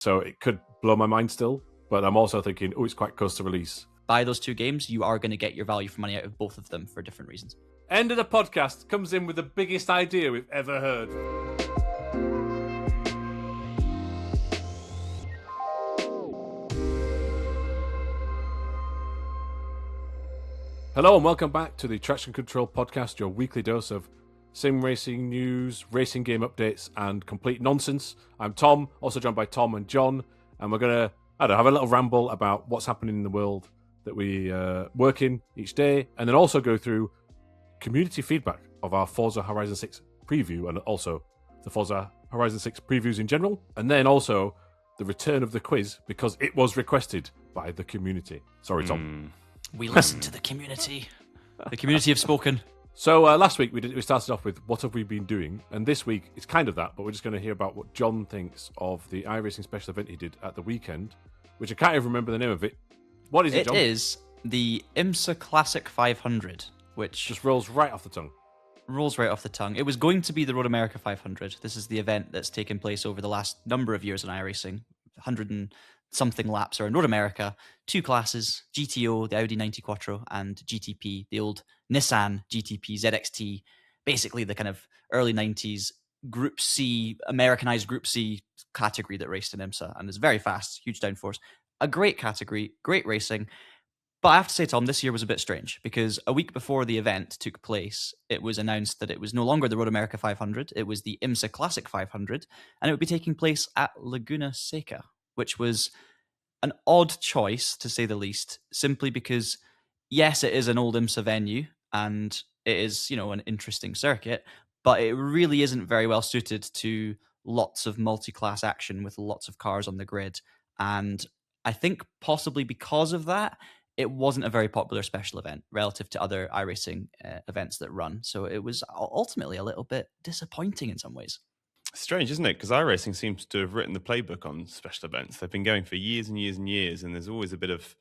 So it could blow my mind still, but I'm also thinking, it's quite close to release. Buy those two games, you are going to get your value for money out of both of them for different reasons. End of the podcast comes in with the biggest idea we've ever heard. Hello and welcome back to the Traxion Control Podcast, your weekly dose of sim racing news, racing game updates, and complete nonsense. I'm Tom, also joined by Tom and John, and we're going to, have a little ramble about what's happening in the world that we work in each day, and then also go through community feedback of our Forza Horizon 6 preview, and also the Forza Horizon 6 previews in general, and then also the return of the quiz, because it was requested by the community. Sorry, Tom. We listen to the community. The community have spoken. So last week we started off with what have we been doing, and this week it's kind of that, but we're just going to hear about what John thinks of the iRacing special event he did at the weekend, which I can't even remember the name of it. What is it, John? It is the IMSA Classic 500, which just rolls right off the tongue. It was going to be the Road America 500. This is the event that's taken place over the last number of years in iRacing. 100 and something laps around Road America. Two classes, GTO, the Audi 90 Quattro, and GTP, the old Nissan GTP ZXT. Basically the kind of early 90s Group C, Americanized Group C category that raced in IMSA, and is very fast, huge downforce. A great category, great racing. But I have to say, Tom, this year was a bit strange because a week before the event took place, it was announced that it was no longer the Road America 500, it was the IMSA Classic 500, and it would be taking place at Laguna Seca, which was an odd choice, to say the least, simply because, yes, it is an old IMSA venue, and it is, an interesting circuit, but it really isn't very well suited to lots of multi-class action with lots of cars on the grid. And I think possibly because of that, it wasn't a very popular special event relative to other iRacing events that run. So it was ultimately a little bit disappointing in some ways. Strange, isn't it? Because iRacing seems to have written the playbook on special events. They've been going for years and years and years, and there's always a bit of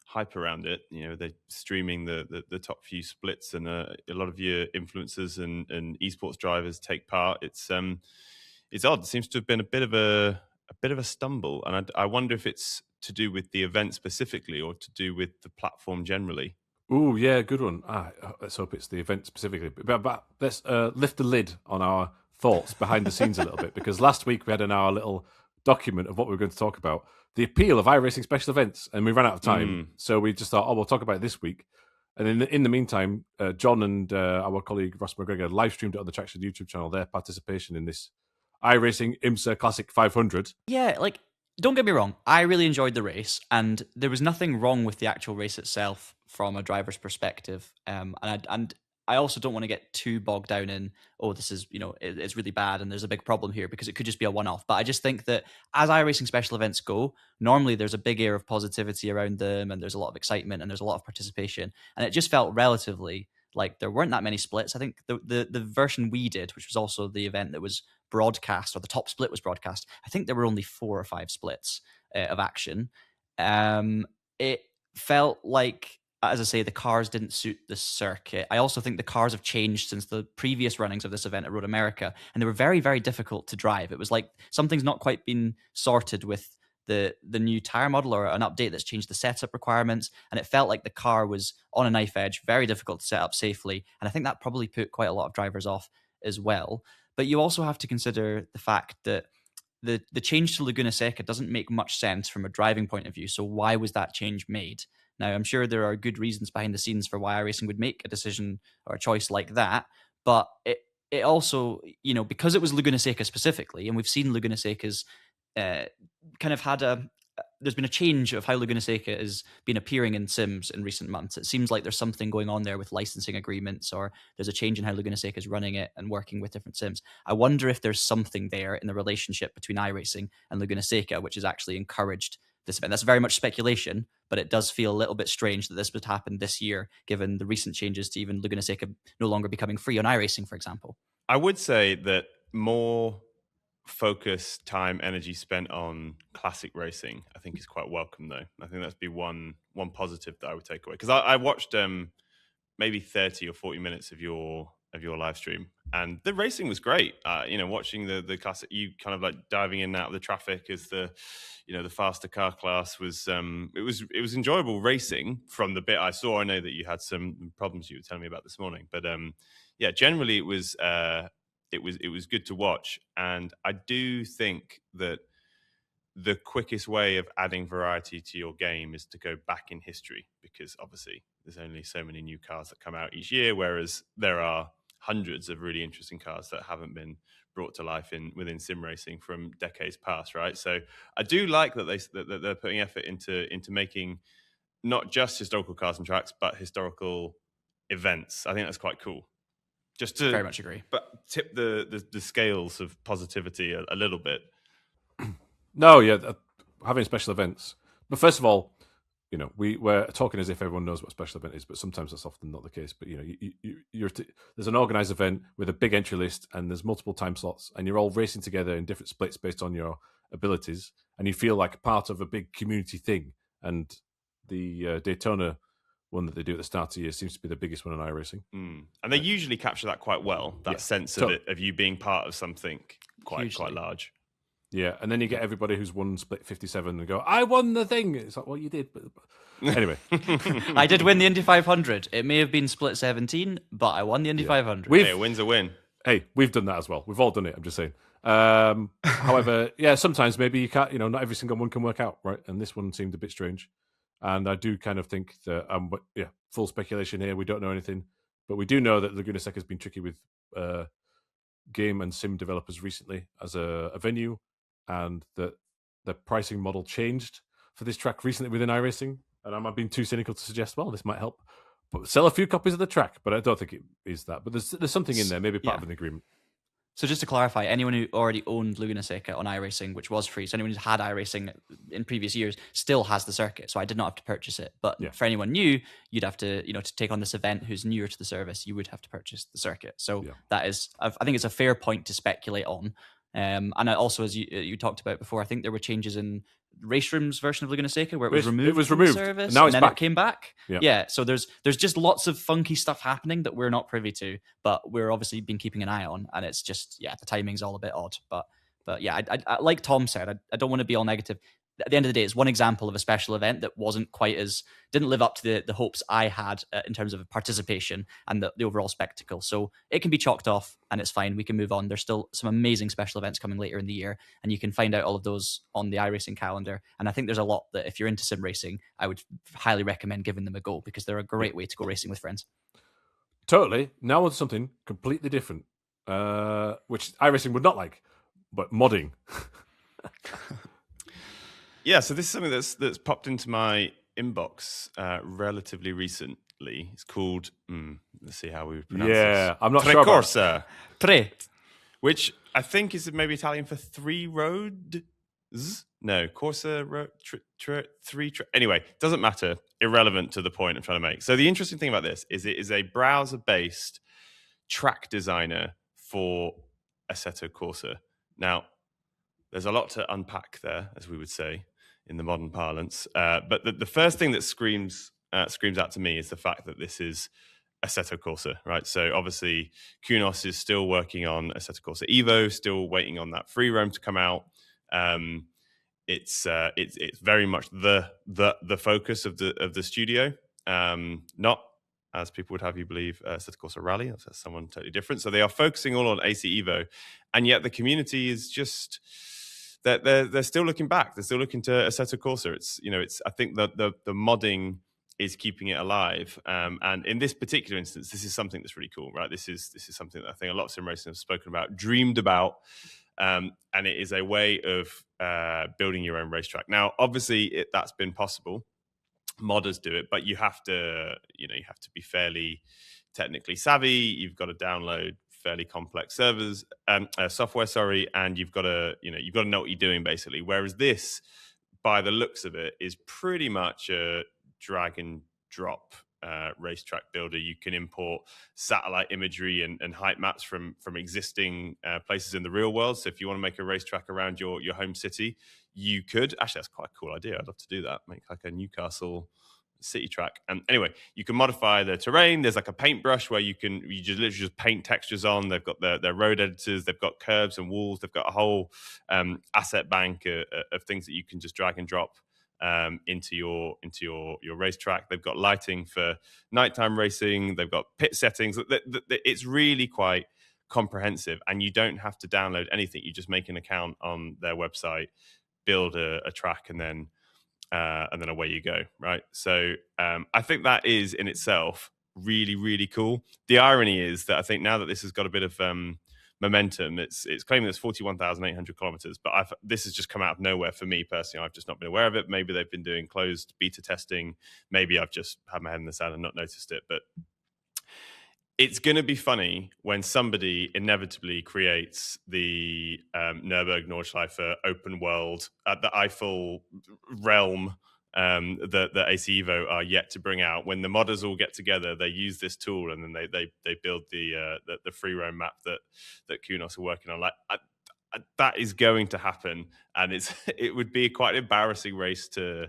hype around it. They're streaming the top few splits, and a lot of your influencers and esports drivers take part. It's odd. It seems to have been a bit of a stumble, and I wonder if it's to do with the event specifically or to do with the platform generally. Ooh, yeah, good one. Let's hope it's the event specifically. But let's lift the lid on our thoughts behind the scenes a little bit, because last week we had in our little document of what we were going to talk about, the appeal of iRacing special events, and we ran out of time. So we just thought, we'll talk about it this week. And in the meantime, John and our colleague Ross McGregor live streamed it on the Traxion YouTube channel, their participation in this iRacing IMSA Classic 500. Yeah, don't get me wrong, I really enjoyed the race, and there was nothing wrong with the actual race itself from a driver's perspective. And I also don't want to get too bogged down in, this is, it's really bad and there's a big problem here, because it could just be a one-off. But I just think that as iRacing special events go, normally there's a big air of positivity around them, and there's a lot of excitement and there's a lot of participation. And it just felt relatively like there weren't that many splits. I think the version we did, which was also the event that was broadcast, or the top split was broadcast, I think there were only 4 or 5 splits of action. It felt like, as I say, the cars didn't suit the circuit. I also think the cars have changed since the previous runnings of this event at Road America, and they were very, very difficult to drive. It was like something's not quite been sorted with the new tire model, or an update that's changed the setup requirements, and it felt like the car was on a knife edge, very difficult to set up safely, and I think that probably put quite a lot of drivers off as well. But you also have to consider the fact that the change to Laguna Seca doesn't make much sense from a driving point of view. So why was that change made? Now, I'm sure there are good reasons behind the scenes for why iRacing would make a decision or a choice like that, but it also, because it was Laguna Seca specifically, and we've seen Laguna Seca's kind of had there's been a change of how Laguna Seca has been appearing in sims in recent months. It seems like there's something going on there with licensing agreements, or there's a change in how Laguna Seca is running it and working with different sims. I wonder if there's something there in the relationship between iRacing and Laguna Seca, which has actually encouraged this event. That's very much speculation, but it does feel a little bit strange that this would happen this year, given the recent changes to even Laguna Seca no longer becoming free on iRacing, for example. I would say that more focus, time, energy spent on classic racing, I think, is quite welcome, though. I think that's be one positive that I would take away, because I watched maybe 30 or 40 minutes of your live stream, And the racing was great. Watching the class, you kind of like diving in and out of the traffic as the faster car class was. It was enjoyable racing from the bit I saw. I know that you had some problems you were telling me about this morning, but generally it was good to watch. And I do think that the quickest way of adding variety to your game is to go back in history, because obviously there's only so many new cars that come out each year, whereas there are hundreds of really interesting cars that haven't been brought to life within sim racing from decades past, right? So I do like that they're putting effort into making not just historical cars and tracks, but historical events. I think that's quite cool. Just to very much agree, but tip the scales of positivity a little bit. No, yeah, having special events. But first of all, we're talking as if everyone knows what a special event is, but sometimes that's often not the case. But there's an organised event with a big entry list, and there's multiple time slots, and you're all racing together in different splits based on your abilities, and you feel like part of a big community thing. And the Daytona one that they do at the start of the year seems to be the biggest one in iRacing. And they usually capture that quite well, that sense of you being part of something quite large. Yeah, and then you get everybody who's won split 57 and go, I won the thing. It's like, well, you did. But anyway. I did win the Indy 500. It may have been split 17, but I won the Indy 500. Hey, a win's a win. Hey, we've done that as well. We've all done it, I'm just saying. However, sometimes maybe you can't, not every single one can work out, right? And this one seemed a bit strange. And I do kind of think that, full speculation here. We don't know anything. But we do know that Laguna Seca has been tricky with game and sim developers recently as a venue, and that the pricing model changed for this track recently within iRacing. And I'm not being too cynical to suggest, well, this might help. But sell a few copies of the track, but I don't think it is that. But there's something in there, maybe part of an agreement. So just to clarify, anyone who already owned Laguna Seca on iRacing, which was free, so anyone who's had iRacing in previous years still has the circuit. So I did not have to purchase it. But for anyone new, you'd have to, to take on this event who's newer to the service, you would have to purchase the circuit. So that is, I think it's a fair point to speculate on. And also, as you talked about before, I think there were changes in Race Room's version of Laguna Seca where it was removed. It was removed. From the service, and now it's then back. It came back. Yeah. So there's just lots of funky stuff happening that we're not privy to, but we're obviously been keeping an eye on. And it's just the timing's all a bit odd. But yeah, I like Tom said, I don't want to be all negative. At the end of the day, it's one example of a special event that didn't live up to the hopes I had in terms of participation and the overall spectacle. So it can be chalked off and it's fine. We can move on. There's still some amazing special events coming later in the year, and you can find out all of those on the iRacing calendar. And I think there's a lot that if you're into sim racing, I would highly recommend giving them a go, because they're a great way to go racing with friends. Totally. Now on something completely different, which iRacing would not like, but modding. Yeah, so this is something that's popped into my inbox relatively recently. It's called, let's see how we would pronounce this. Yeah, I'm not sure about Corsa. Tre. Which I think is maybe Italian for three roads. No, Corsa, three. Anyway, doesn't matter. Irrelevant to the point I'm trying to make. So the interesting thing about this is it is a browser-based track designer for Assetto Corsa. Now, there's a lot to unpack there, as we would say in the modern parlance. But the first thing that screams out to me is the fact that this is Assetto Corsa, right? So obviously, Kunos is still working on Assetto Corsa EVO, still waiting on that free roam to come out. It's very much the focus of the studio, not, as people would have you believe, Assetto Corsa Rally. That's someone totally different. So they are focusing all on AC Evo, and yet the community is just they're still looking back. They're still looking to Assetto Corsa. It's I think that the modding is keeping it alive. And in this particular instance, this is something that's really cool, right? This is something that I think a lot of sim racing have spoken about, dreamed about, and it is a way of building your own racetrack. Now, obviously, that's been possible. Modders do it, but you have to be fairly technically savvy. You've got to download fairly complex software, and you've got to know what you're doing, basically. Whereas this, by the looks of it, is pretty much a drag and drop racetrack builder. You can import satellite imagery and height maps from existing places in the real world. So if you want to make a racetrack around your home city, you could. Actually, that's quite a cool idea. I'd love to do that. Make like a Newcastle city track. And anyway, you can modify the terrain. There's like a paintbrush where you just literally just paint textures on. They've got their road editors. They've got curbs and walls. They've got a whole asset bank of things that you can just drag and drop into your racetrack. They've got lighting for nighttime racing. They've got pit settings. It's really quite comprehensive, and you don't have to download anything. You just make an account on their website, build a track, and then away you go, right? So I think that is in itself really, really cool. The irony is that I think now that this has got a bit of momentum, it's claiming it's 41,800 kilometers, but this has just come out of nowhere for me personally. I've just not been aware of it. Maybe they've been doing closed beta testing. Maybe I've just had my head in the sand and not noticed it, but it's going to be funny when somebody inevitably creates the Nürburgring Nordschleife open world at the Eiffel realm that AC Evo are yet to bring out. When the modders all get together, they use this tool and then they build the free roam map that Kunos are working on. Like that is going to happen, and it would be quite an embarrassing race to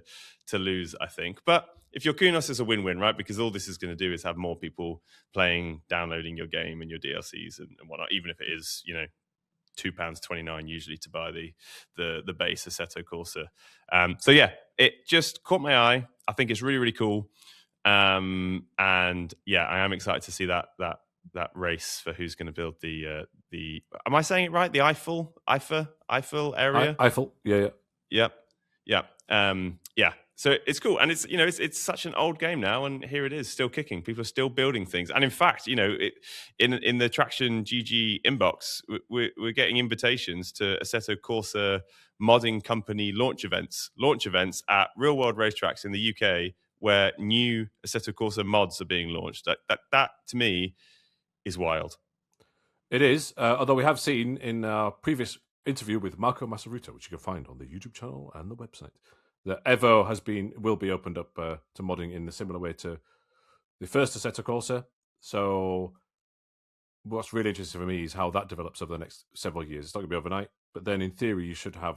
lose, I think. But if you're Kunos, it's a win-win, right? Because all this is going to do is have more people playing, downloading your game and your DLCs and whatnot, even if it is, £2.29 usually to buy the base Assetto Corsa. So yeah, it just caught my eye. I think it's really, really cool. And yeah, I am excited to see that race for who's going to build the am I saying it right? The Eiffel area? Eiffel, yeah. Yep. Yeah. Yeah. So it's cool, and it's such an old game now, and here it is, still kicking. People are still building things, and in fact, in the Traxion GG inbox, we're getting invitations to Assetto Corsa modding company launch events at real world racetracks in the UK, where new Assetto Corsa mods are being launched. That to me is wild. It is, although we have seen in our previous interview with Marco Massaruto, which you can find on the YouTube channel and the website, that Evo will be opened up to modding in a similar way to the first Assetto Corsa. So what's really interesting for me is how that develops over the next several years. It's not going to be overnight, but then in theory you should have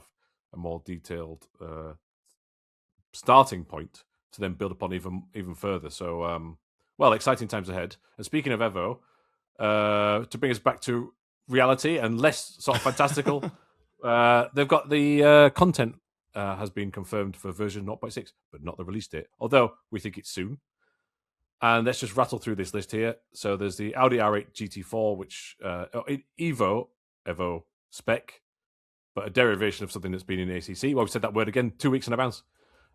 a more detailed starting point to then build upon even further. So, exciting times ahead. And speaking of Evo, to bring us back to reality and less sort of fantastical, they've got the content has been confirmed for version 0.6, but not the release date, although we think it's soon. And let's just rattle through this list here. So there's the Audi R8 GT4, which Evo spec, but a derivation of something that's been in ACC. Well, we said that word again 2 weeks in advance.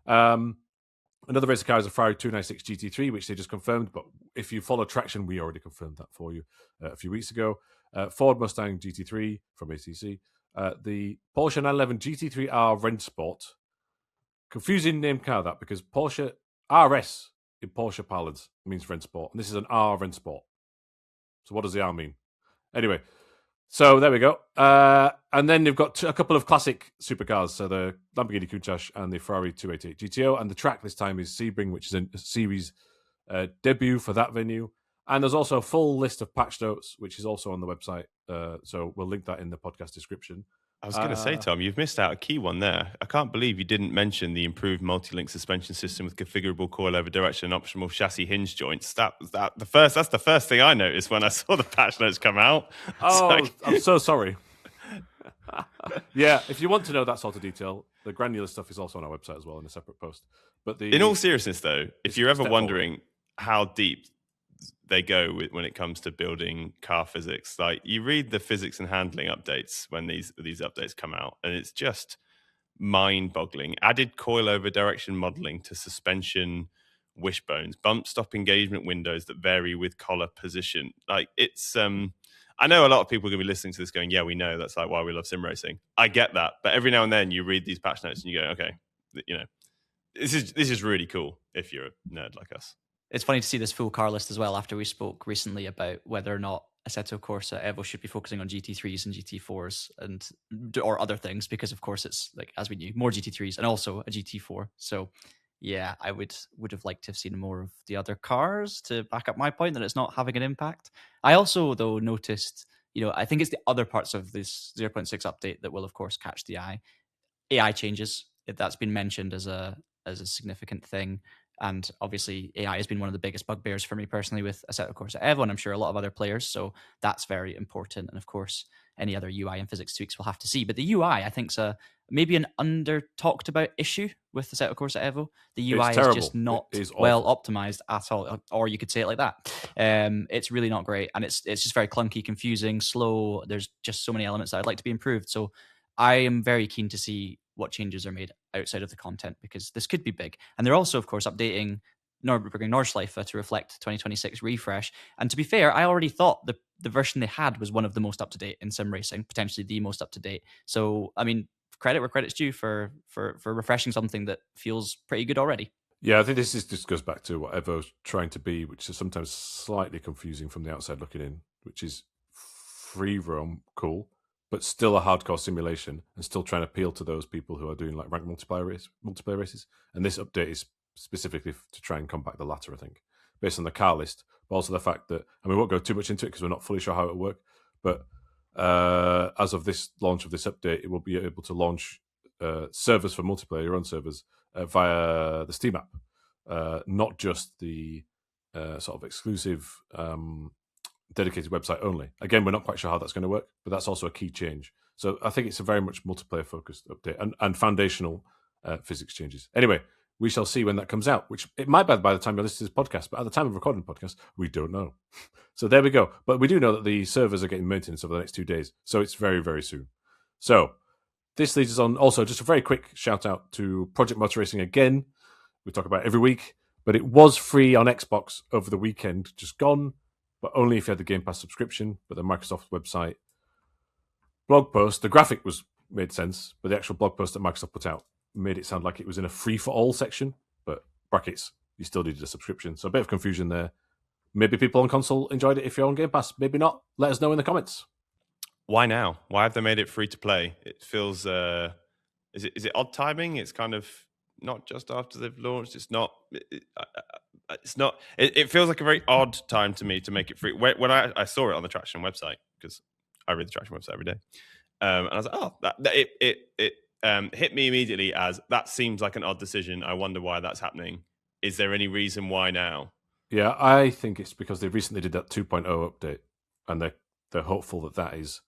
Another race car is a Ferrari 296 GT3, which they just confirmed. But if you follow Traxion, we already confirmed that for you a few weeks ago. Ford Mustang GT3 from ACC. The Porsche 911 GT3R Rennsport. Confusing name car, that, because Porsche RS in Porsche parlance means Rennsport, and this is an R Rennsport. So what does the R mean? Anyway, so there we go. And then they've got a couple of classic supercars. So the Lamborghini Countach and the Ferrari 288 GTO. And the track this time is Sebring, which is a series debut for that venue. And there's also a full list of patch notes, which is also on the website. So we'll link that in the podcast description. I was going to say, Tom, you've missed out a key one there. I can't believe you didn't mention the improved multi-link suspension system with configurable coilover direction and optional chassis hinge joints. That's the first thing I noticed when I saw the patch notes come out. Oh, I'm so sorry. Yeah, if you want to know that sort of detail, the granular stuff is also on our website as well in a separate post. But in all seriousness, though, if you're ever wondering how deep they go when it comes to building car physics, like you read the physics and handling updates when these updates come out, and it's just mind-boggling. Added coilover direction modeling to suspension wishbones, bump stop engagement windows that vary with collar position. Like it's I know a lot of people are going to be listening to this going, yeah, we know, that's like why we love sim racing. I get that, but every now and then you read these patch notes and you go, okay, this is really cool if you're a nerd like us. It's funny to see this full car list as well after we spoke recently about whether or not Assetto Corsa EVO should be focusing on GT3s and GT4s or other things, because of course it's, like, as we knew, more GT3s and also a GT4. So yeah, I would have liked to have seen more of the other cars to back up my point that it's not having an impact. I also, though, noticed, I think it's the other parts of this 0.6 update that will, of course, catch the eye. AI changes, that's been mentioned as a significant thing. And obviously, AI has been one of the biggest bugbears for me personally with Assetto Corsa EVO, and I'm sure a lot of other players. So that's very important. And of course, any other UI and physics tweaks we'll have to see. But the UI, I think, is maybe an under talked about issue with Assetto Corsa EVO. The UI is just not well optimized at all, or you could say it like that. It's really not great, and it's just very clunky, confusing, slow. There's just so many elements that I'd like to be improved. So I am very keen to see what changes are made outside of the content, because this could be big. And they're also, of course, updating Nordschleife to reflect 2026 refresh. And to be fair, I already thought the version they had was one of the most up-to-date in sim racing, potentially the most up-to-date. So, I mean, credit where credit's due for refreshing something that feels pretty good already. Yeah, I think this just goes back to what Evo's trying to be, which is sometimes slightly confusing from the outside looking in, which is free roam, cool, but still a hardcore simulation, and still trying to appeal to those people who are doing like ranked multiplayer races. And this update is specifically to try and combat the latter, I think, based on the car list, but also the fact that, I mean, we won't go too much into it because we're not fully sure how it will work, but as of this launch of this update, it will be able to launch servers for multiplayer, your own servers, via the Steam app, not just the sort of exclusive dedicated website only. Again, we're not quite sure how that's going to work, but that's also a key change. So I think it's a very much multiplayer-focused update and foundational physics changes. Anyway, we shall see when that comes out, which it might be by the time you listen to this podcast, but at the time of recording the podcast, we don't know. So there we go. But we do know that the servers are getting maintenance over the next 2 days, so it's very, very soon. So this leads us on. Also, just a very quick shout out to Project Motor Racing again. We talk about it every week, but it was free on Xbox over the weekend, just gone, but only if you had the Game Pass subscription. But the Microsoft website blog post, the graphic made sense, but the actual blog post that Microsoft put out made it sound like it was in a free-for-all section, but brackets, you still needed a subscription. So a bit of confusion there. Maybe people on console enjoyed it if you're on Game Pass. Maybe not. Let us know in the comments. Why now? Why have they made it free to play? It feels... Is it odd timing? It's kind of not just after they've launched. It's not... It's not... It feels like a very odd time to me to make it free. When I saw it on the Traxion website, because I read the Traxion website every day, and I was like, oh, it hit me immediately as that seems like an odd decision. I wonder why that's happening. Is there any reason why now? Yeah, I think it's because they recently did that 2.0 update, and they're hopeful that is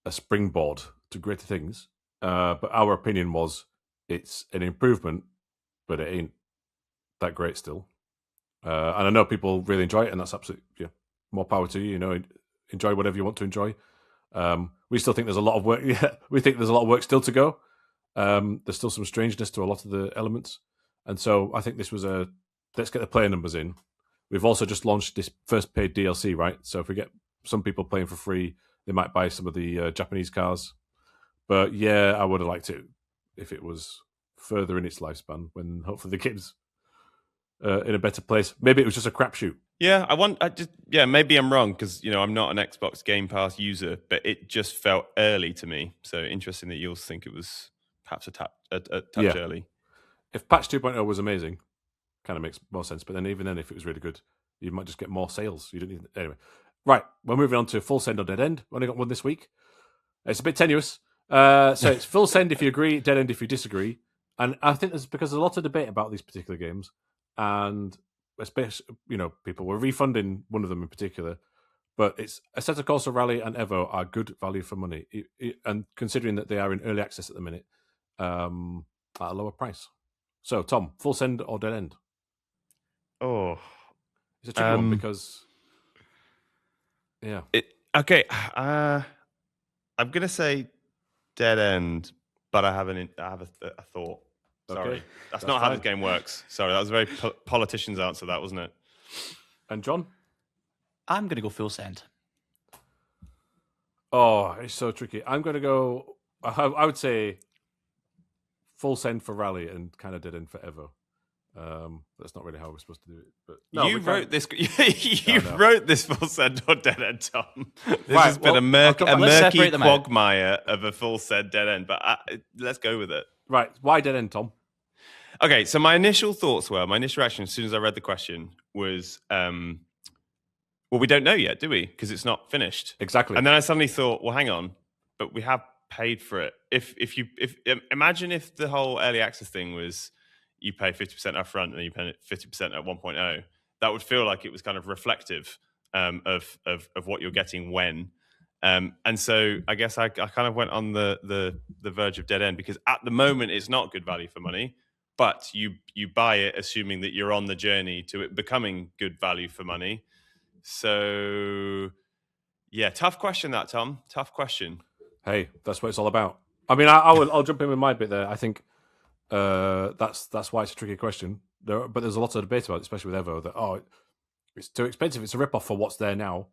a springboard to greater things. But our opinion was it's an improvement, but it ain't that great still. And I know people really enjoy it, and that's absolutely more power to you. You know, enjoy whatever you want to enjoy. We still think there's a lot of work. Yeah, we think there's a lot of work still to go. There's still some strangeness to a lot of the elements, and so I think this was let's get the player numbers in. We've also just launched this first paid DLC, right? So if we get some people playing for free, they might buy some of the Japanese cars. But yeah, I would have liked it if it was further in its lifespan, when hopefully the game's in a better place. Maybe it was just a crapshoot. Yeah, maybe I'm wrong because I'm not an Xbox Game Pass user, but it just felt early to me. So interesting that you'll think it was perhaps a touch early. If patch 2.0 was amazing, kind of makes more sense. But then even then, if it was really good, you might just get more sales. You didn't anyway. Right, we're moving on to full send or dead end. We only got one this week. It's a bit tenuous. So it's full send if you agree, dead end if you disagree. And I think there's a lot of debate about these particular games, and especially people were refunding one of them in particular. But it's Assetto Corsa Rally and Evo are good value for money, and considering that they are in early access at the minute, at a lower price. So Tom, full send or dead end? Oh, it's a tricky one because okay. I'm gonna say dead end, but I have a thought. Sorry, okay. That's not how this game works. Sorry, that was a very politician's answer, that wasn't it? And John, I'm gonna go full send. Oh, it's so tricky. I'm gonna go. I would say full send for Rally and kind of dead end for Evo. That's not really how we're supposed to do it. But no, you wrote this. Wrote this full send or dead end, Tom. This has been a murky quagmire of a full send dead end. But let's go with it. Right, why dead end, Tom? Okay, so my initial reaction as soon as I read the question was, well, we don't know yet, do we? Because it's not finished. Exactly. And then I suddenly thought, well, hang on, but we have paid for it. If imagine if the whole early access thing was, you pay 50% upfront and then you pay 50% at 1.0, that would feel like it was kind of reflective of what you're getting when. And so I guess I kind of went on the verge of dead end, because at the moment it's not good value for money, but you buy it assuming that you're on the journey to it becoming good value for money. So yeah, tough question that, Tom. Tough question. Hey, that's what it's all about. I mean, I'll jump in with my bit there. I think that's why it's a tricky question. But there's a lot of debate about it, especially with Evo, that it's too expensive. It's a rip-off for what's there now,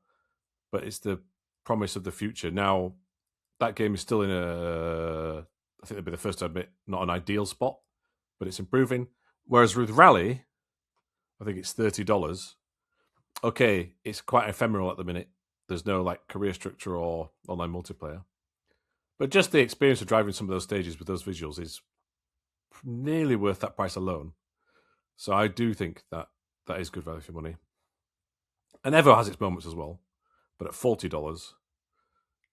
but it's the promise of the future. Now, that game is still in I think they'll be the first to admit, not an ideal spot, but it's improving. Whereas with Rally, I think it's $30. Okay, it's quite ephemeral at the minute. There's no like career structure or online multiplayer. But just the experience of driving some of those stages with those visuals is nearly worth that price alone. So I do think that is good value for money. And Evo has its moments as well, but at $40,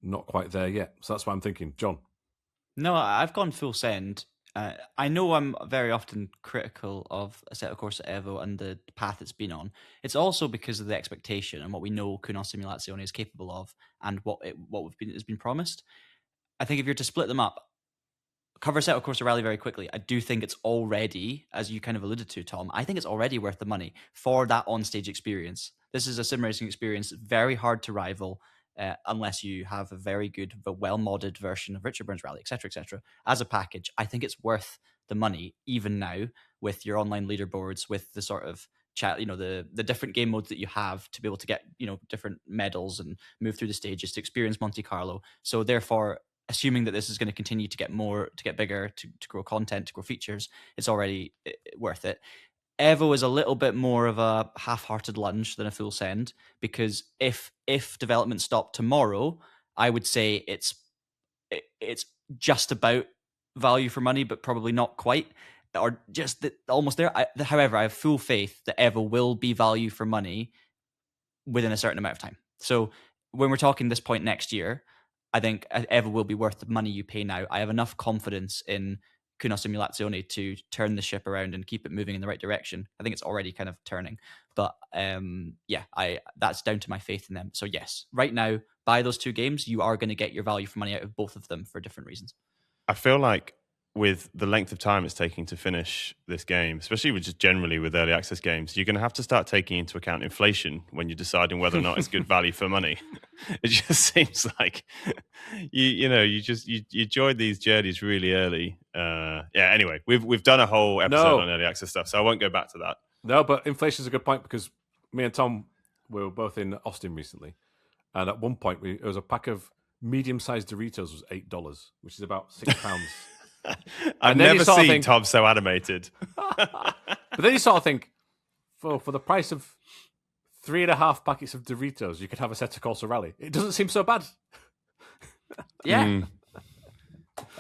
not quite there yet. So that's what I'm thinking. John? No, I've gone full send. I know I'm very often critical of Assetto Corsa EVO and the path it's been on. It's also because of the expectation and what we know Kuno Simulazione is capable of, and what has been promised. I think if you're to split them up, cover Assetto Corsa Rally very quickly. I do think it's already, as you kind of alluded to, Tom, I think it's already worth the money for that on-stage experience. This is a sim racing experience very hard to rival unless you have a very good, well-modded version of Richard Burns Rally, etc., etc. As a package, I think it's worth the money, even now, with your online leaderboards, with the sort of chat, the different game modes that you have to be able to get, different medals and move through the stages to experience Monte Carlo. So therefore, assuming that this is going to continue to get more, to get bigger, to grow content, to grow features, it's already worth it. Evo is a little bit more of a half-hearted lunge than a full send, because if development stopped tomorrow, I would say it's just about value for money, but probably not quite, or just almost there. However, I have full faith that Evo will be value for money within a certain amount of time. So when we're talking this point next year, I think Evo will be worth the money you pay now. I have enough confidence in Kuno Simulazione to turn the ship around and keep it moving in the right direction. I think it's already kind of turning. But that's down to my faith in them. So yes, right now, buy those two games. You are going to get your value for money out of both of them for different reasons. I feel like with the length of time it's taking to finish this game, especially just generally with early access games, you're going to have to start taking into account inflation when you're deciding whether or not it's good value for money. It just seems like you join these journeys really early. Anyway, we've done a whole episode on early access stuff, so I won't go back to that. No, but inflation is a good point, because me and Tom were both in Austin recently, and at one point it was a pack of medium-sized Doritos was $8, which is about £6. I've never seen Tom so animated. But then you sort of think, for the price of 3.5 packets of Doritos, you could have a Assetto Corsa Rally. It doesn't seem so bad. Yeah.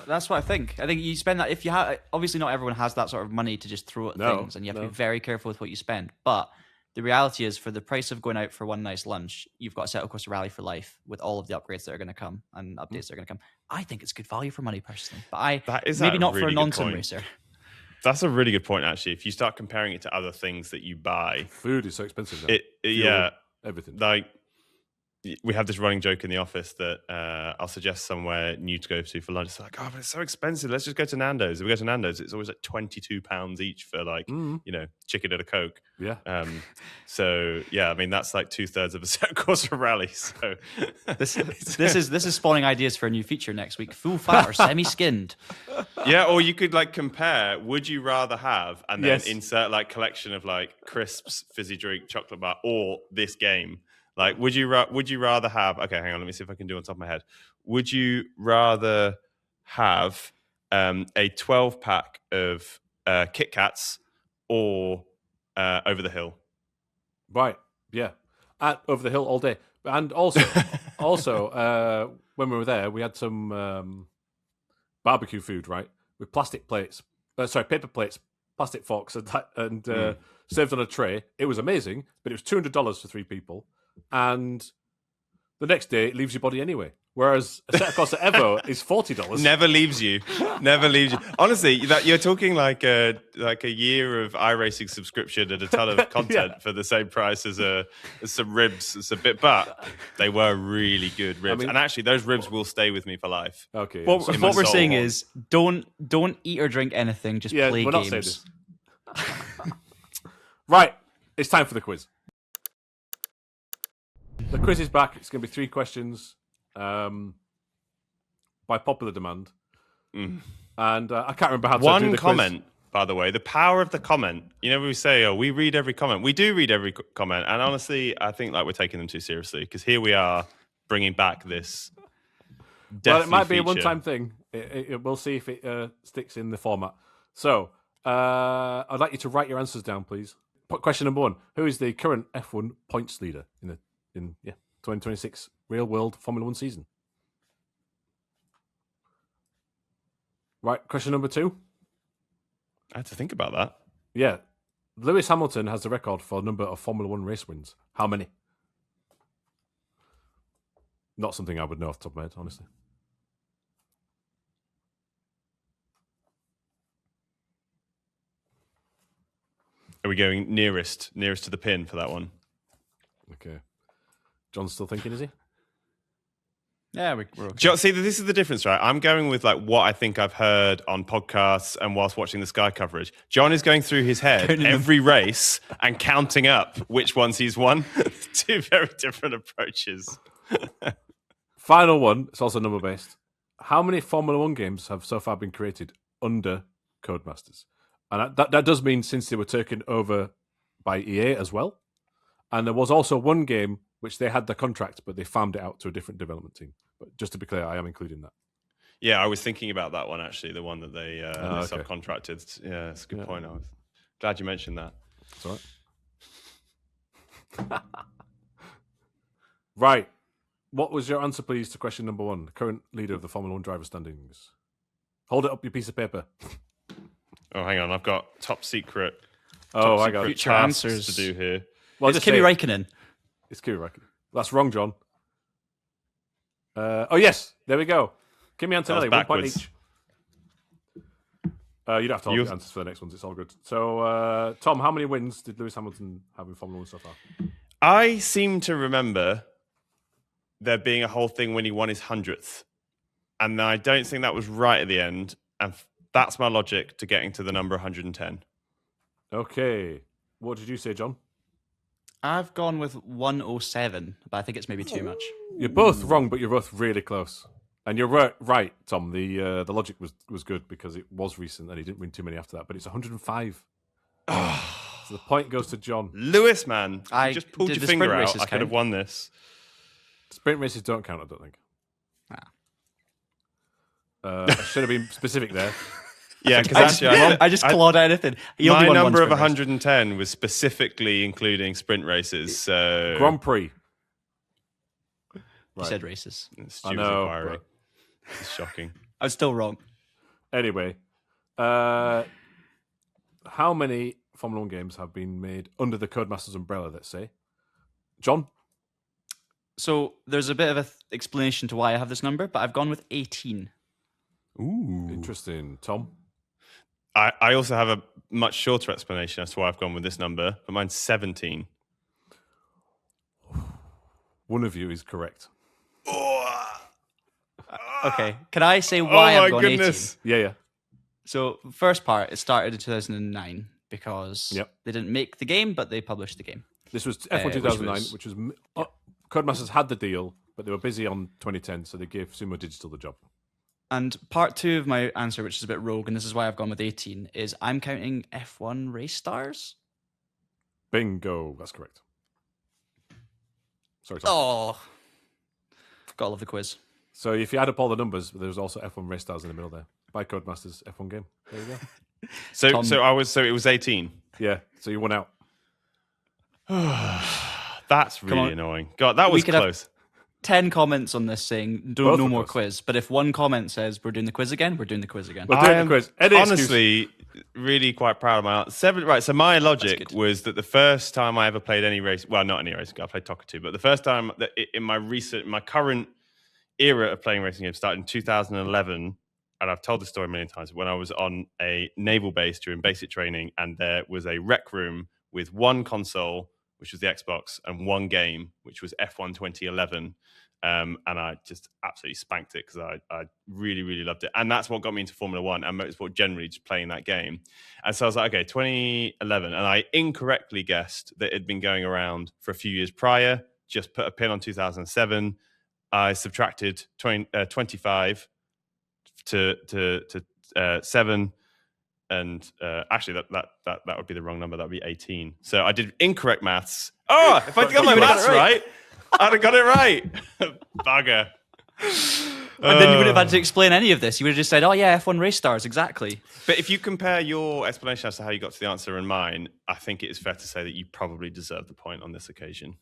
That's what I think. I think you spend that, if you have, obviously not everyone has that sort of money to just throw at things, and you have to be very careful with what you spend. But the reality is, for the price of going out for one nice lunch, you've got Assetto Corsa Rally for life with all of the upgrades that are going to come and updates that are going to come. I think it's good value for money, personally. But maybe not for a non-sim racer. That's a really good point, actually. If you start comparing it to other things that you buy, food is so expensive now. Fuel, everything. Like, we have this running joke in the office that I'll suggest somewhere new to go to for lunch. It's like, but it's so expensive. Let's just go to Nando's. If we go to Nando's, it's always like £22 each for chicken and a Coke. Yeah. So yeah, I mean that's like 2/3 of a Assetto Corsa Rally. So this is spawning ideas for a new feature next week. Full fat or semi-skinned. Yeah, or you could like compare. Would you rather have, and then insert like collection of like crisps, fizzy drink, chocolate bar, or this game? Like, would you rather have? Okay, hang on. Let me see if I can do it on top of my head. Would you rather have a 12-pack of Kit Kats or Over the Hill? Right. Yeah. Over the Hill all day. And also, when we were there, we had some barbecue food, right, with plastic plates. Paper plates, plastic forks, and served on a tray. It was amazing, but it was $200 for 3 people. And the next day, it leaves your body anyway. Whereas Assetto Corsa EVO is $40. Never leaves you. Never leaves you. Honestly, that you're talking like a year of iRacing subscription and a ton of content for the same price as some ribs. It's a bit, but they were really good ribs. And actually, those ribs will stay with me for life. Okay. What we're saying is, don't eat or drink anything. Just play we're games. Not saying this. Right. It's time for the quiz. The quiz is back. It's going to be 3 questions. By popular demand, and I can't remember how to do the one comment. Quiz. By the way, the power of the comment. You know, we say, "Oh, we read every comment." We do read every comment, and honestly, I think like we're taking them too seriously because here we are bringing back this. Well, it might be a one-time thing. We'll see if it sticks in the format. So, I'd like you to write your answers down, please. Question number 1: Who is the current F1 points leader in 2026 real-world Formula 1 season? Right, question number 2. I had to think about that. Yeah. Lewis Hamilton has the record for number of Formula 1 race wins. How many? Not something I would know off the top of my head, honestly. Are we going nearest to the pin for that one? Okay. John's still thinking, is he? Yeah, we're okay. See, this is the difference, right? I'm going with like what I think I've heard on podcasts and whilst watching the Sky coverage. John is going through his head every race and counting up which ones he's won. 2 very different approaches. Final one. It's also number based. How many Formula 1 games have so far been created under Codemasters? And that does mean since they were taken over by EA as well. And there was also one game which they had the contract, but they farmed it out to a different development team. But just to be clear, I am including that. Yeah, I was thinking about that one, actually, the one that they subcontracted. Yeah, that's a good point. I was glad you mentioned that. That's all right. Right. What was your answer, please, to question number 1? The current leader of the Formula 1 driver standings. Hold it up, your piece of paper. Oh, hang on. I've got top secret. I got future answers to do here. Well, it's Kimi Räikkönen. It's Kimi Räikkönen. That's wrong, John. Yes. There we go. Kimi Antonelli, 1 point each. You don't have to hold the answers for the next ones. It's all good. So, Tom, how many wins did Lewis Hamilton have in Formula 1 so far? I seem to remember there being a whole thing when he won his 100th. And I don't think that was right at the end. And that's my logic to getting to the number 110. Okay. What did you say, John? I've gone with 107, but I think it's maybe too much. You're both wrong, but you're both really close. And you're right, Tom. The logic was good because it was recent and he didn't win too many after that. But it's 105. So the point goes to John. Lewis, man. You just pulled your finger out. I could have won this. Sprint races don't count, I don't think. I should have been specific there. Yeah, because actually, I just clawed anything. My number of 110 was specifically including sprint races. So Grand Prix. You said races. I know. But... It's shocking. I was still wrong. Anyway, how many Formula 1 games have been made under the Codemasters umbrella, let's say? John? So there's a bit of an explanation to why I have this number, but I've gone with 18. Ooh. Interesting. Tom? I also have a much shorter explanation as to why I've gone with this number, but mine's 17. One of you is correct. Okay, can I say why I've gone 18? Yeah. So first part, it started in 2009 because they didn't make the game, but they published the game. This was F1 2009, which was Codemasters had the deal, but they were busy on 2010, so they gave Sumo Digital the job. And part 2 of my answer, which is a bit rogue, and this is why I've gone with 18, is I'm counting F1 race stars. Bingo, that's correct. Sorry, Tom. Oh, gotta love the quiz. So if you add up all the numbers, there's also F1 race stars in the middle there. By Codemasters F1 game. There you go. So it was 18. Yeah, so you won out. That's really annoying. God, that was close. 10 comments on this saying no more quiz. But if one comment says we're doing the quiz again, we're doing the quiz again. We're doing the quiz. Honestly, really quite proud of my answer. 7. Right, so my logic was that the first time I ever played any race, well, not any race, I played Tokka 2, but the first time that in my current era of playing racing games started in 2011. And I've told this story a million times, when I was on a naval base during basic training, and there was a rec room with one console, which was the Xbox, and one game, which was F1 2011. And I just absolutely spanked it because I really, really loved it. And that's what got me into Formula One and motorsport generally, just playing that game. And so I was like, okay, 2011. And I incorrectly guessed that it had been going around for a few years prior, just put a pin on 2007. I subtracted 25 to 7, and actually that would be the wrong number. That would be 18. So I did incorrect maths. Oh, if I got my maths right, I'd have got it right. Bugger. And then you wouldn't have had to explain any of this. You would have just said, oh yeah, F1 race stars, exactly. But if you compare your explanation as to how you got to the answer and mine, I think it is fair to say that you probably deserve the point on this occasion.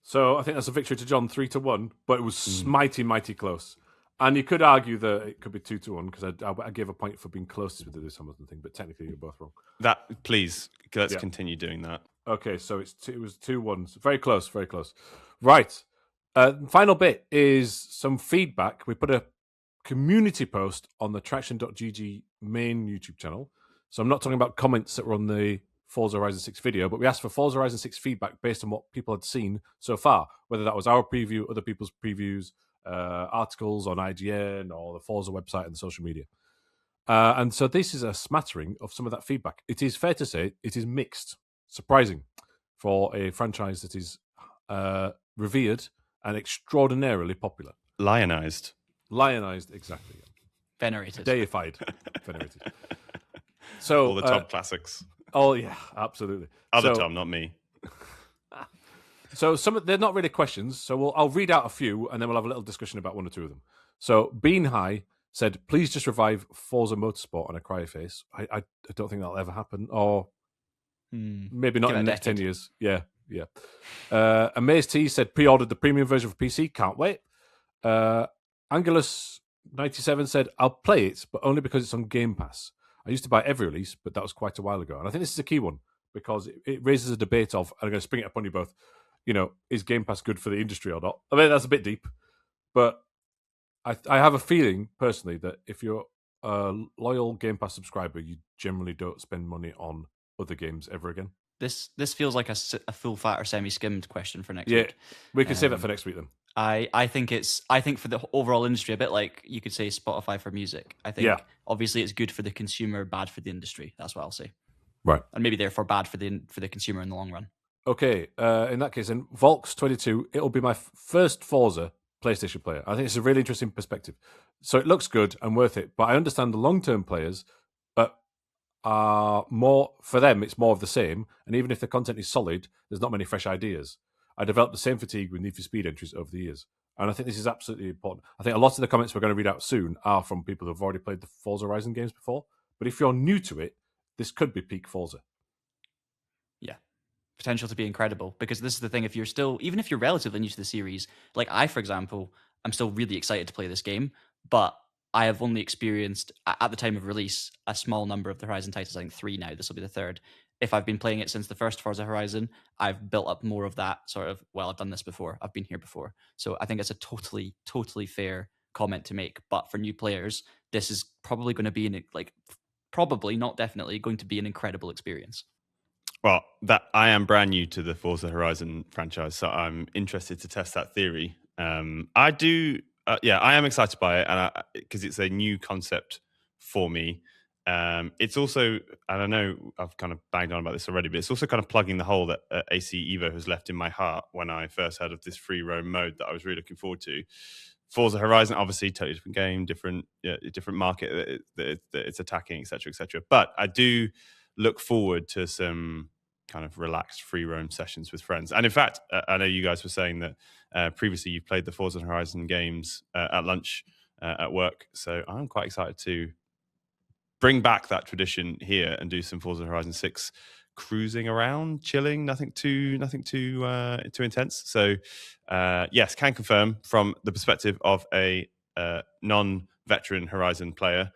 So I think that's a victory to John, 3-1, but it was mighty, mighty close. And you could argue that it could be 2-1 because I gave a point for being closest with the Lewis Hamilton thing, but technically you're both wrong. Please, let's continue doing that. Okay, so it was 2-1. Very close, very close. Right. Final bit is some feedback. We put a community post on the Traxion.gg main YouTube channel. So I'm not talking about comments that were on the Forza Horizon 6 video, but we asked for Forza Horizon 6 feedback based on what people had seen so far, whether that was our preview, other people's previews, articles on IGN or the Forza website and social media. And so this is a smattering of some of that feedback. It is fair to say it is mixed, surprising for a franchise that is revered and extraordinarily popular. Lionized, exactly. Venerated. Deified. Venerated. So all the Tom classics. Oh, yeah, absolutely. Tom, not me. So they're not really questions. So I'll read out a few, and then we'll have a little discussion about one or two of them. So Bean High said, "Please just revive Forza Motorsport on a cry face." I don't think that'll ever happen, or maybe not in the next 10 years. Yeah. Amaze T said, "Pre-ordered the premium version for PC. Can't wait." Angulus97 said, "I'll play it, but only because it's on Game Pass. I used to buy every release, but that was quite a while ago." And I think this is a key one because it raises a debate of, and I'm going to spring it upon you both, is Game Pass good for the industry or not? I mean, that's a bit deep, but I have a feeling personally that if you're a loyal Game Pass subscriber, you generally don't spend money on other games ever again. This feels like a full fat or semi-skimmed question for next week. Yeah, we can save that for next week then. I think for the overall industry, a bit like you could say Spotify for music. I think obviously it's good for the consumer, bad for the industry. That's what I'll say. Right. And maybe therefore bad for the consumer in the long run. Okay, in that case then, Volks22, it'll be my first Forza PlayStation player. I think it's a really interesting perspective. So it looks good and worth it, but I understand the long-term players, but more for them, it's more of the same. And even if the content is solid, there's not many fresh ideas. I developed the same fatigue with Need for Speed entries over the years. And I think this is absolutely important. I think a lot of the comments we're going to read out soon are from people who have already played the Forza Horizon games before. But if you're new to it, this could be peak Forza. Yeah. Potential to be incredible. Because this is the thing, even if you're relatively new to the series, like I, for example, I'm still really excited to play this game, but I have only experienced, at the time of release, a small number of the Horizon titles. I think 3 now. This will be the 3rd. If I've been playing it since the first Forza Horizon, I've built up more of that sort of, well, I've done this before. I've been here before. So I think it's a totally, totally fair comment to make. But for new players, this is probably going to be, probably, not definitely, going to be an incredible experience. Well, I am brand new to the Forza Horizon franchise, so I'm interested to test that theory. I am excited by it, and because it's a new concept for me. It's also, and I know I've kind of banged on about this already, but it's also kind of plugging the hole that AC Evo has left in my heart when I first heard of this free roam mode that I was really looking forward to. Forza Horizon, obviously, totally different game, different market that it's attacking, etc., etc. But I do look forward to some kind of relaxed free roam sessions with friends. And in fact, I know you guys were saying that previously you've played the Forza Horizon games at lunch at work. So I'm quite excited to bring back that tradition here and do some Forza Horizon 6 cruising around, chilling, nothing too intense. So yes, can confirm from the perspective of a non-veteran Horizon player,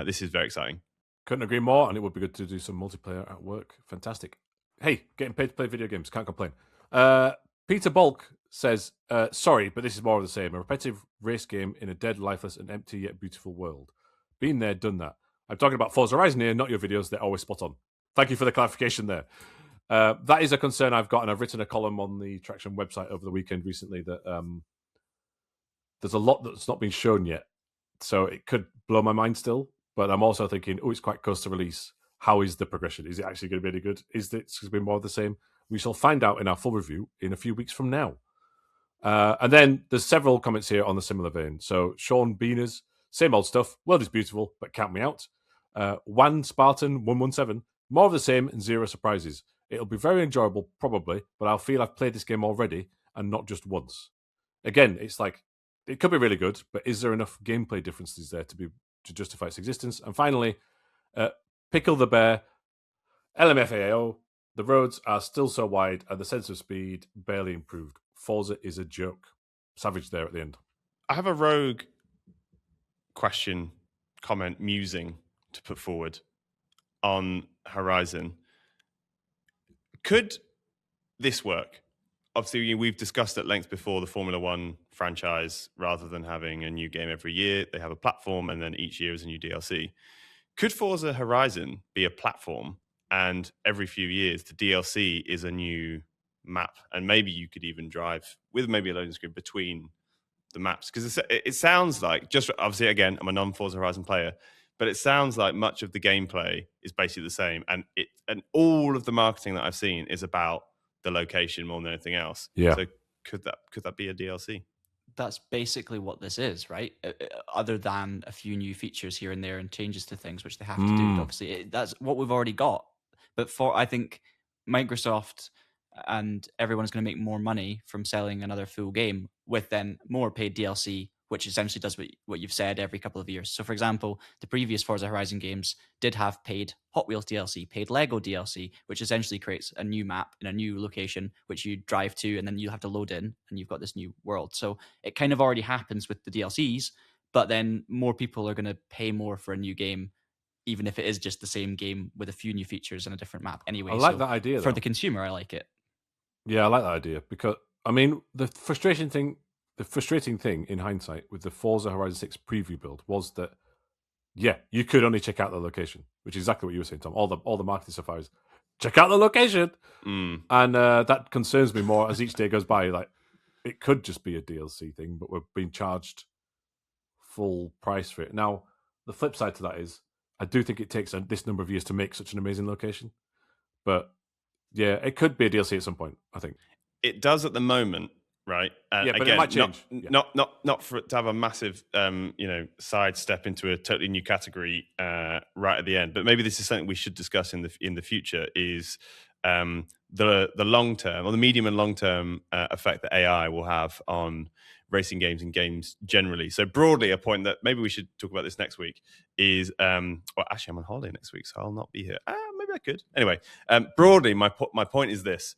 this is very exciting. Couldn't agree more, and it would be good to do some multiplayer at work. Fantastic. Hey, getting paid to play video games, can't complain. Peter Bulk says, sorry, but this is more of the same. A repetitive race game in a dead, lifeless, and empty yet beautiful world. Been there, done that. I'm talking about Forza Horizon here, not your videos. They're always spot on. Thank you for the clarification there. That is a concern I've got, and I've written a column on the Traxion website over the weekend recently that there's a lot that's not been shown yet. So it could blow my mind still, but I'm also thinking, it's quite close to release. How is the progression? Is it actually going to be any good? Is it going to be more of the same? We shall find out in our full review in a few weeks from now. And then there's several comments here on the similar vein. So Sean Beaners, same old stuff. World is beautiful, but count me out. Wan Spartan 117, more of the same and zero surprises. It'll be very enjoyable, probably, but I'll feel I've played this game already and not just once. Again, it's like, it could be really good, but is there enough gameplay differences there to justify its existence? And finally, Pickle the Bear, LMFAO, the roads are still so wide and the sense of speed barely improved. Forza is a joke. Savage there at the end. I have a rogue question, comment, musing to put forward on Horizon. Could this work? Obviously, we've discussed at length before the Formula One franchise, rather than having a new game every year, they have a platform and then each year is a new DLC. Could Forza Horizon be a platform and every few years the DLC is a new map? And maybe you could even drive with maybe a loading screen between the maps. Because it sounds like, just obviously, again, I'm a non-Forza Horizon player, but it sounds like much of the gameplay is basically the same. And all of the marketing that I've seen is about the location more than anything else. Yeah. So could that be a DLC? That's basically what this is, right? Other than a few new features here and there and changes to things, which they have to do. Obviously, that's what we've already got. But I think Microsoft and everyone's going to make more money from selling another full game with then more paid DLC, which essentially does what you've said every couple of years. So, for example, the previous Forza Horizon games did have paid Hot Wheels DLC, paid Lego DLC, which essentially creates a new map in a new location, which you drive to, and then you have to load in, and you've got this new world. So it kind of already happens with the DLCs, but then more people are going to pay more for a new game, even if it is just the same game with a few new features and a different map anyway. I like that idea, For though. the consumer, I like it. Yeah, I like that idea because, I mean, the frustrating thing in hindsight with the Forza Horizon 6 preview build was that, yeah, you could only check out the location, which is exactly what you were saying, Tom. All the marketing stuff is check out the location, and that concerns me more as each day goes by. Like, it could just be a DLC thing, but we're being charged full price for it. Now, the flip side to that is, I do think it takes this number of years to make such an amazing location, but yeah, it could be a DLC at some point, I think. It does at the moment, right? Yeah, but again, it might change. Not for it to have a massive, side step into a totally new category right at the end. But maybe this is something we should discuss in the future. Is the long term or the medium and long term effect that AI will have on racing games and games generally. So broadly, a point that maybe we should talk about this next week is, actually I'm on holiday next week, so I'll not be here. Maybe I could. Anyway, broadly, my point is this.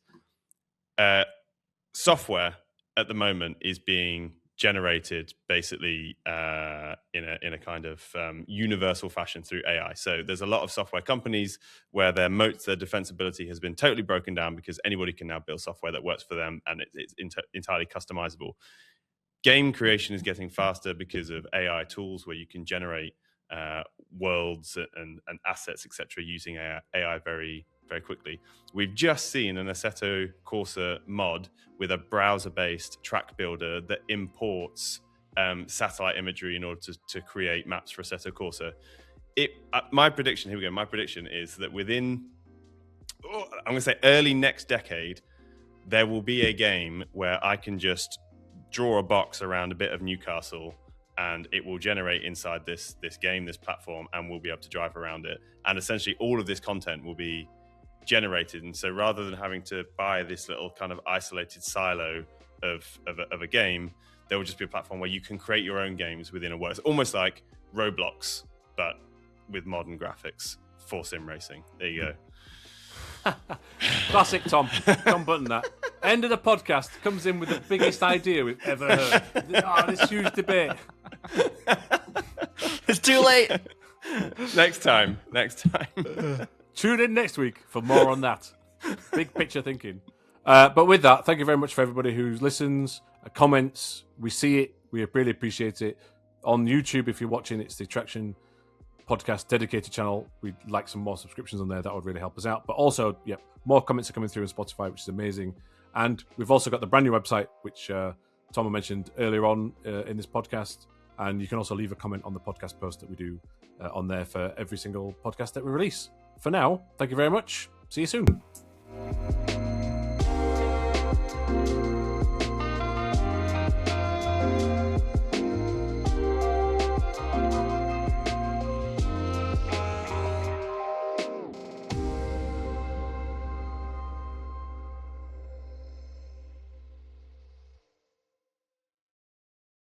Software at the moment is being generated basically in a kind of universal fashion through AI. So there's a lot of software companies where their moats, their defensibility has been totally broken down because anybody can now build software that works for them and it's entirely customizable. Game creation is getting faster because of AI tools where you can generate worlds and assets, etc., using AI very, very quickly. We've just seen an Assetto Corsa mod with a browser-based track builder that imports satellite imagery in order to create maps for Assetto Corsa. My prediction is that within, I'm going to say early next decade, there will be a game where I can just draw a box around a bit of Newcastle and it will generate inside this game, this platform, and we'll be able to drive around it. And essentially all of this content will be generated. And so rather than having to buy this little kind of isolated silo of a game, there will just be a platform where you can create your own games within a world. It's almost like Roblox, but with modern graphics for sim racing. There you go. Classic Tom Bunten. That end of the podcast comes in with the biggest idea we've ever heard. This huge debate. It's too late. Next time. Tune in next week for more on that. Big picture thinking. But with that, thank you very much for everybody who listens, comments. We see it. We really appreciate it. On YouTube, if you're watching, it's the Traxion Podcast dedicated channel. We'd like some more subscriptions on there. That would really help us out. But also, more comments are coming through on Spotify, which is amazing. And we've also got the brand new website, which Tom mentioned earlier on in this podcast. And you can also leave a comment on the podcast post that we do on there for every single podcast that we release. For now, thank you very much. See you soon.